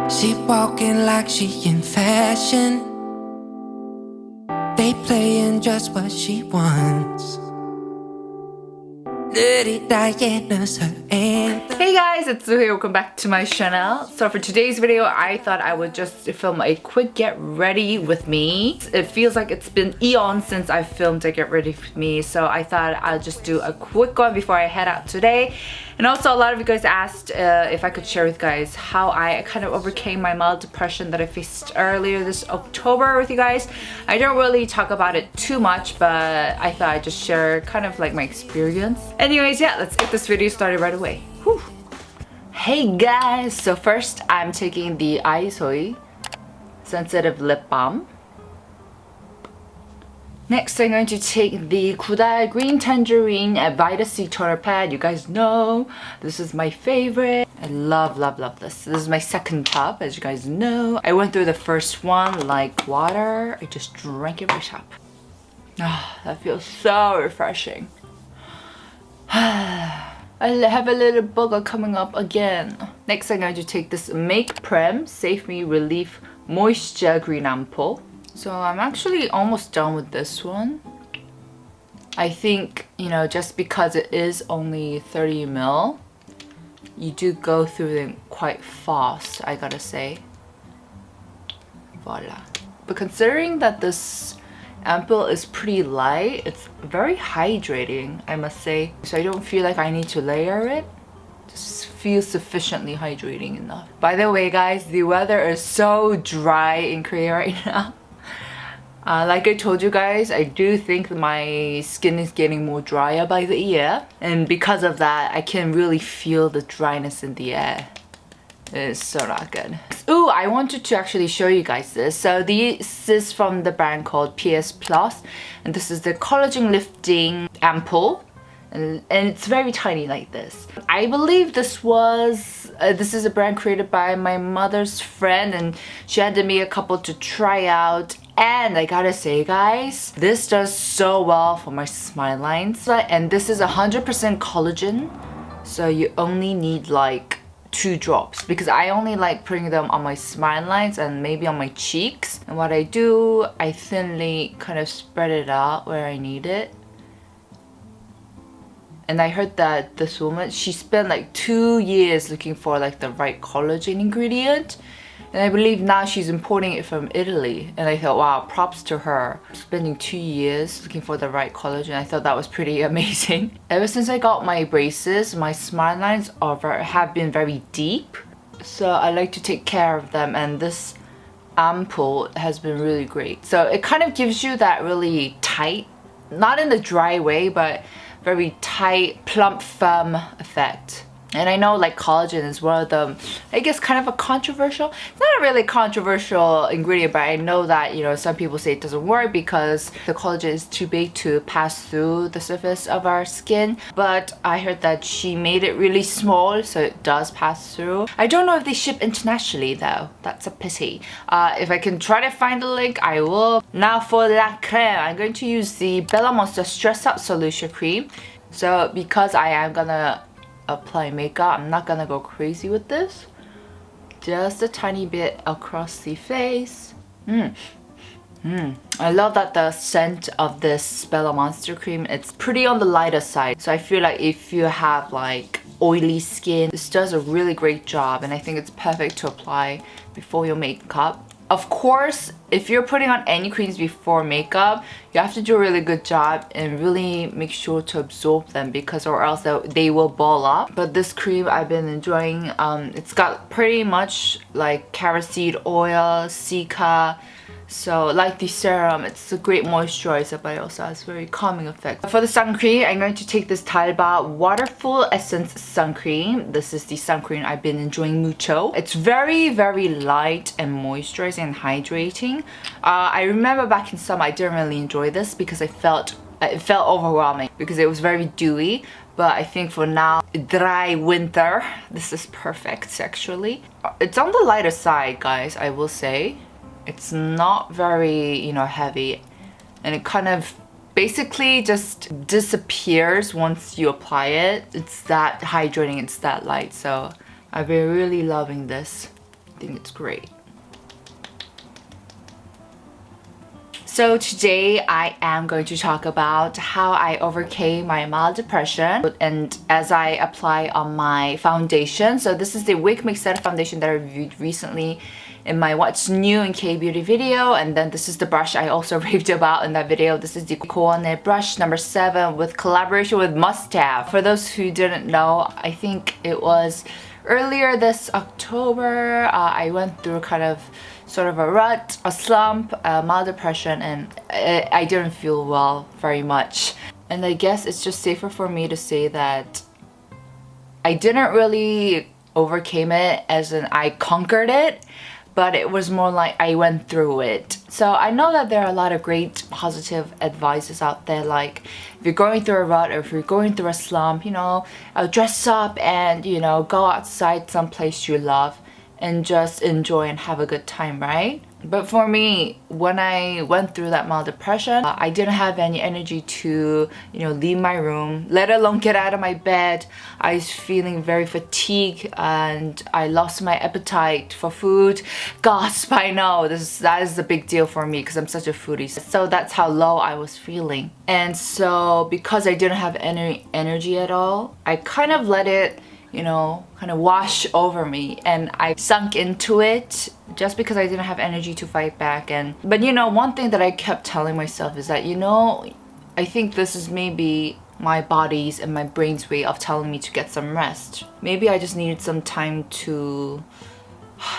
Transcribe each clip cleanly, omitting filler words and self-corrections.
She walking like she in fashion. They playing just what she wants. Dirty Diana's her anthem. Hey guys, it's Zuhei. Welcome back to my channel. So for today's video, I thought I would just film a quick get ready with me. It feels like it's been eons since I filmed a get ready with me, so I thought I'll just do a quick one before I head out today. And also, a lot of you guys asked if I could share with you guys how I kind of overcame my mild depression that I faced earlier this October with you guys. I don't really talk about it too much, but I thought I'd just share kind of like my experience. Anyways, yeah, let's get this video started right away. Whew. Hey guys, so first I'm taking the ivory sensitive lip balm. Next, I'm going to take the goodal green tangerine vita C toner pad. You guys know this is my favorite. I love this. This is my second tub, as you guys know. I went through the first one like water. I just drank it right up. Ah, that feels so refreshing. I have a little booger coming up again. Next, I'm going to take this Make Prem SaveMe Relief Moisture Green Ampoule. So I'm actually almost done with this one. I think, you know, just because it is only 30 ml, you do go through them quite fast, I gotta say. Voila. But considering that this ampoule is pretty light, it's very hydrating, I must say. So I don't feel like I need to layer it. Just feels sufficiently hydrating enough. By the way guys, the weather is so dry in Korea right now. Like I told you guys, I do think my skin is getting more drier by the year. And because of that, I can really feel the dryness in the air. It's so not good. Ooh, I wanted to actually show you guys this. So this is from the brand called piehl. And this is the collagen lifting ampoule. And it's very tiny like this. I believe this is a brand created by my mother's friend, and she handed me a couple to try out. And I gotta say guys, this does so well for my smile lines. And this is 100% collagen, so you only need like 2 drops, because I only like putting them on my smile lines and maybe on my cheeks. And what I do, I thinly kind of spread it out where I need it. And I heard that this woman, she spent like 2 years looking for like the right collagen ingredient. And I believe now she's importing it from Italy. And I thought, wow, props to her. Spending 2 years looking for the right collagen. I thought that was pretty amazing. Ever since I got my braces, my smile lines have been very deep. So I like to take care of them. And this ampoule has been really great. So it kind of gives you that really tight, not in the dry way, but very tight, plump, firm effect. And I know like collagen is one of the, I guess, kind of a controversial, it's not a really controversial ingredient, but I know that, you know, some people say it doesn't work because the collagen is too big to pass through the surface of our skin. But I heard that she made it really small, so it does pass through. I don't know if they ship internationally though. That's a pity. If I can try to find the link, I will. Now for la crème, I'm going to use the bellamonster Stress Up Solution Cream. So because I am gonna apply makeup, I'm not gonna go crazy with this. Just a tiny bit across the face. I love that the scent of this bellamonster cream, it's pretty on the lighter side. So I feel like if you have like oily skin, this does a really great job, and I think it's perfect to apply before your makeup. Of course, if you're putting on any creams before makeup, you have to do a really good job and really make sure to absorb them, because or else they will ball up. But this cream I've been enjoying, it's got pretty much like carrot seed oil, cica. So like the serum, it's a great moisturizer, but it also has very calming effect. For the sun cream, I'm going to take this Talba Waterful Essence Sun Cream. This is the sun cream I've been enjoying mucho. It's very, very light and moisturizing and hydrating. I remember back in summer, I didn't really enjoy this because it felt overwhelming because it was very dewy. But I think for now, dry winter, this is perfect actually. It's on the lighter side, guys, I will say. It's not very, you know, heavy, and it kind of basically just disappears once you apply it. It's that hydrating, it's that light, so I've been really loving this. I think it's great. So today I am going to talk about how I overcame my mild depression and as I apply on my foundation. So this is the Wig Mix Set foundation that I reviewed recently in my What's New in K-Beauty video, and then this is the brush I also raved about in that video. This is the Koane brush number 7 with collaboration with Must Have. For those who didn't know, I think it was earlier this October, I went through kind of sort of a rut, a slump, a mild depression, and I didn't feel well very much. And I guess it's just safer for me to say that I didn't really overcame it as in I conquered it, but it was more like I went through it. So I know that there are a lot of great positive advices out there, like if you're going through a rut or if you're going through a slump, you know, dress up and, you know, go outside someplace you love and just enjoy and have a good time, right? But for me, when I went through that mild depression, I didn't have any energy to, you know, leave my room, let alone get out of my bed. I was feeling very fatigued and I lost my appetite for food. Gasp, I know, that is a big deal for me because I'm such a foodie. So that's how low I was feeling. And so because I didn't have any energy at all, I kind of let it, you know, kind of wash over me, and I sunk into it just because I didn't have energy to fight back. But you know, one thing that I kept telling myself is that, you know, I think this is maybe my body's and my brain's way of telling me to get some rest. Maybe I just needed some time to,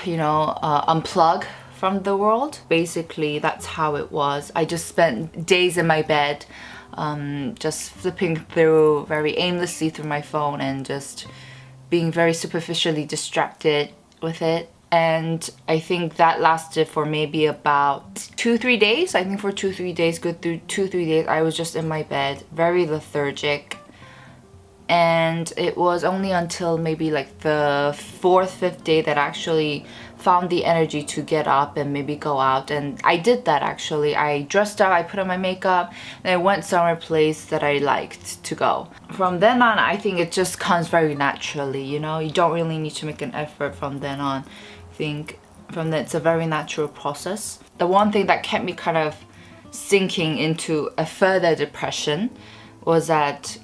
you know, unplug from the world. Basically, that's how it was. I just spent days in my bed, just flipping through very aimlessly through my phone and just being very superficially distracted with it. And I think that lasted for maybe about 2-3 days. I think for 2-3 days, good through 2-3 days, I was just in my bed, very lethargic. And it was only until maybe like the 4th, 5th day that I actually found the energy to get up and maybe go out. And I did that actually. I dressed up, I put on my makeup, and I went somewhere place that I liked to go. From then on, I think it just comes very naturally, you know? You don't really need to make an effort from then on. I think from then it's a very natural process. The one thing that kept me kind of sinking into a further depression was that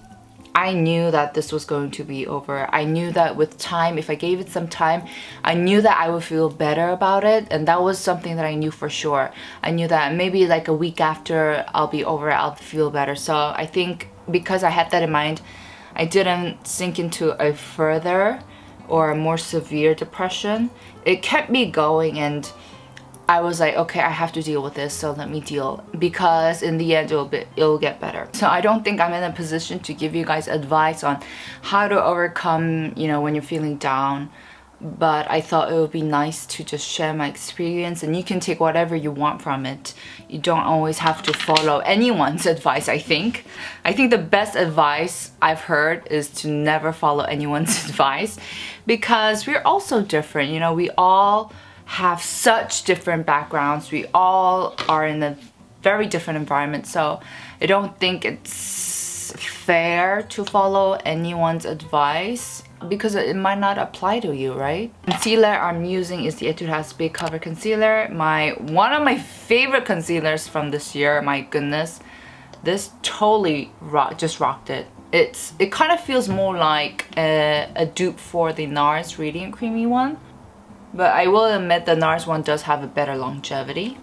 I knew that this was going to be over. I knew that with time, if I gave it some time, I knew that I would feel better about it. And that was something that I knew for sure. I knew that maybe like a week after I'll be over it, I'll feel better. So I think because I had that in mind, I didn't sink into a further or a more severe depression. It kept me going, and I was like, okay, I have to deal with this, so let me deal, because in the end it'll get better. So I don't think I'm in a position to give you guys advice on how to overcome, you know, when you're feeling down, but I thought it would be nice to just share my experience, and you can take whatever you want from it. You don't always have to follow anyone's advice, I think. I think the best advice I've heard is to never follow anyone's advice, because we're all so different, you know, we all have such different backgrounds. We all are in a very different environment, so I don't think it's fair to follow anyone's advice because it might not apply to you, right? Concealer I'm using is the Etude House Big Cover Concealer. One of my favorite concealers from this year. My goodness, this totally just rocked it. It kind of feels more like a dupe for the NARS Radiant Creamy one. But I will admit the NARS one does have a better longevity.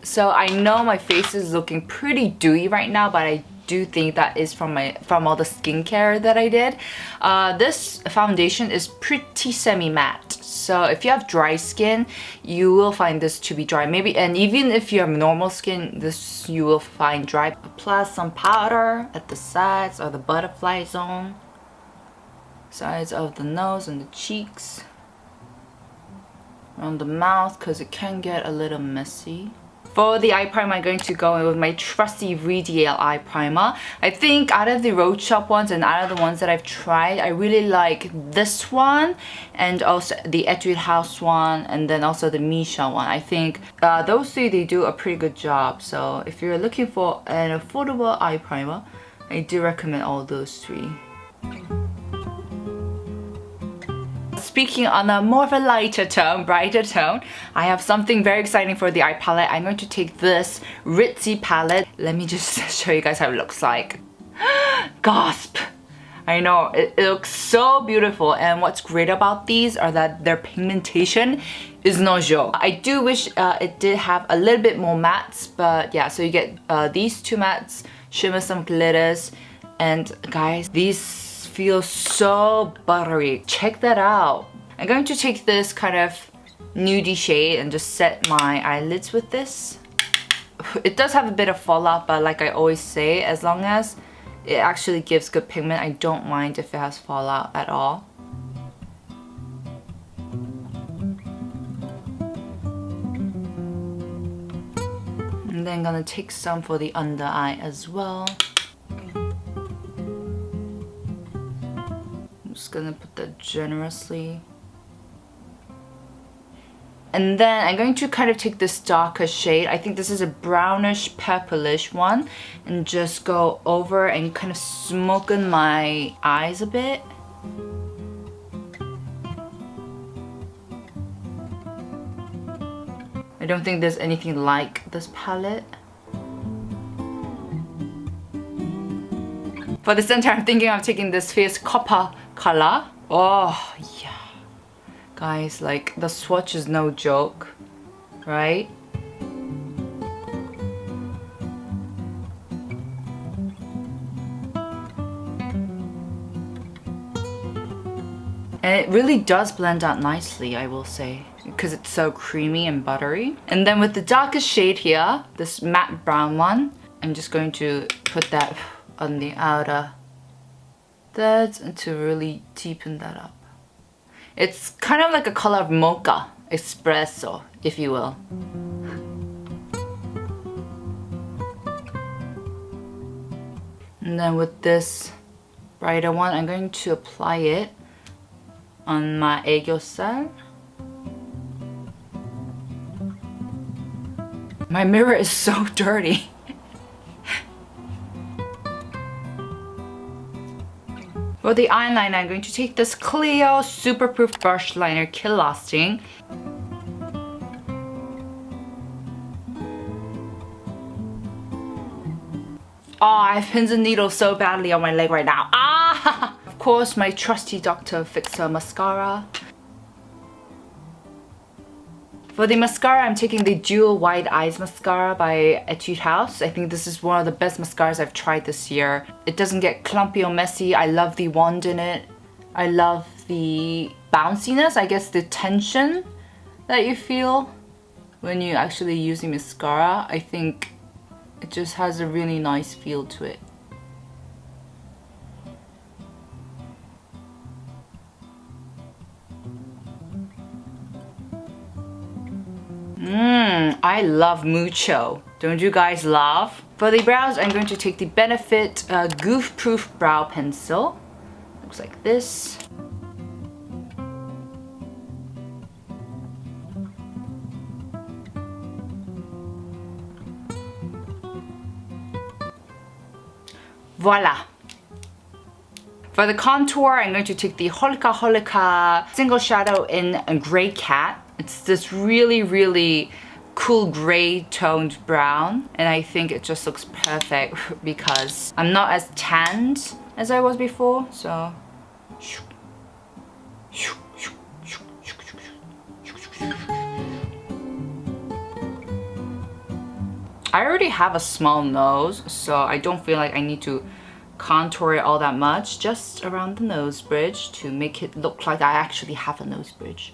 So I know my face is looking pretty dewy right now, but I do think that is from all the skincare that I did. This foundation is pretty semi-matte. So if you have dry skin, you will find this to be dry. Maybe, and even if you have normal skin, this you will find dry. Apply some powder at the sides or the butterfly zone. Sides of the nose and the cheeks, around the mouth, because it can get a little messy. For the eye primer, I'm going to go in with my trusty Ridiel eye primer. I think out of the Road Shop ones and out of the ones that I've tried, I really like this one and also the Etude House one, and then also the Misha one. I think those three, they do a pretty good job. So if you're looking for an affordable eye primer, I do recommend all those three. speaking on a more of a lighter tone, brighter tone, I have something very exciting for the eye palette. I'm going to take this ritzy palette. Let me just show you guys how it looks like. Gasp! I know, it looks so beautiful, and what's great about these are that their pigmentation is no joke. I do wish it did have a little bit more mattes, but yeah, so you get these two mattes, shimmer some glitters, and guys, these feel so buttery. Check that out. I'm going to take this kind of nudie shade and just set my eyelids with this. It does have a bit of fallout, but like I always say, as long as it actually gives good pigment, I don't mind if it has fallout at all. And then I'm gonna take some for the under eye as well. I'm just gonna put that generously. And then I'm going to kind of take this darker shade. I think this is a brownish purplish one, and just go over and kind of smoken my eyes a bit. I don't think there's anything like this palette. For the center, I'm thinking of taking this fierce copper color. Oh yeah. Guys, like, the swatch is no joke, right? And it really does blend out nicely, I will say, because it's so creamy and buttery. And then with the darkest shade here, this matte brown one, I'm just going to put that on the outer thirds and to really deepen that up. It's kind of like a color of mocha, espresso, if you will. And then with this brighter one, I'm going to apply it on my 애교살. My mirror is so dirty. For the eyeliner, I'm going to take this Clio Superproof Brush Liner Kill Lasting. Oh, I have pins and needles so badly on my leg right now. Ah! Of course, my trusty Dr. Fixer mascara. For the mascara, I'm taking the Dual Wide Eyes Mascara by Etude House. I think this is one of the best mascaras I've tried this year. It doesn't get clumpy or messy. I love the wand in it. I love the bounciness, I guess the tension that you feel when you actually use the mascara. I think it just has a really nice feel to it. I love mucho. Don't you guys love? For the brows, I'm going to take the Benefit Goof Proof Brow Pencil. Looks like this. Voila! For the contour, I'm going to take the Holika Single Shadow in Grey Cat. It's this really, really cool gray toned brown, and I think it just looks perfect because I'm not as tanned as I was before, so I already have a small nose, so I don't feel like I need to contour it all that much, just around the nose bridge to make it look like I actually have a nose bridge.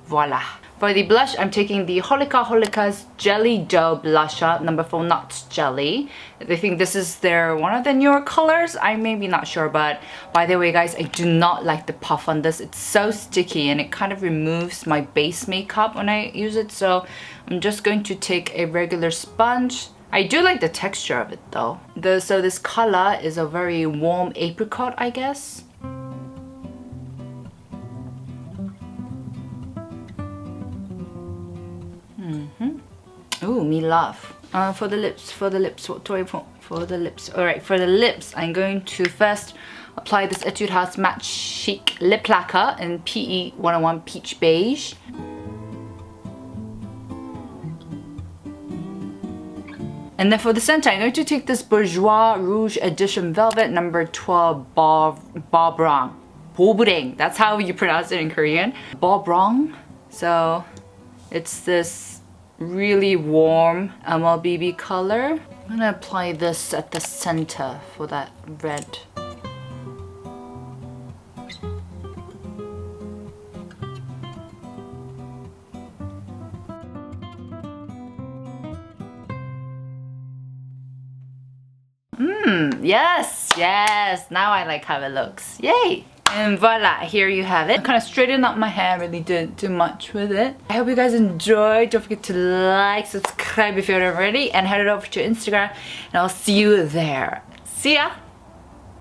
Voila. For the blush, I'm taking the Holika's Jelly Dough Blusher, number 4 Nuts Jelly. I think this is one of their newer colors. I may be not sure, but by the way, guys, I do not like the puff on this. It's so sticky and it kind of removes my base makeup when I use it. So I'm just going to take a regular sponge. I do like the texture of it though. So this color is a very warm apricot, I guess. Ooh, me love. For the lips, what do I want? For the lips. Alright, for the lips, I'm going to first Apply this Etude House Matte Chic Lip Lacquer in PE 101 Peach Beige. And then for the center, I'm going to take this Bourjois Rouge Edition Velvet number 12 Bobrang. Bobrang, that's how you pronounce it in Korean. Bobrang. So it's this really warm MLBB color. I'm gonna apply this at the center for that red. Yes, now I like how it looks. Yay! And voila, here you have it. I kind of straightened up my hair, really didn't do much with it. I hope you guys enjoyed. Don't forget to like, subscribe if you're not already, and head it over to Instagram, and I'll see you there. See ya!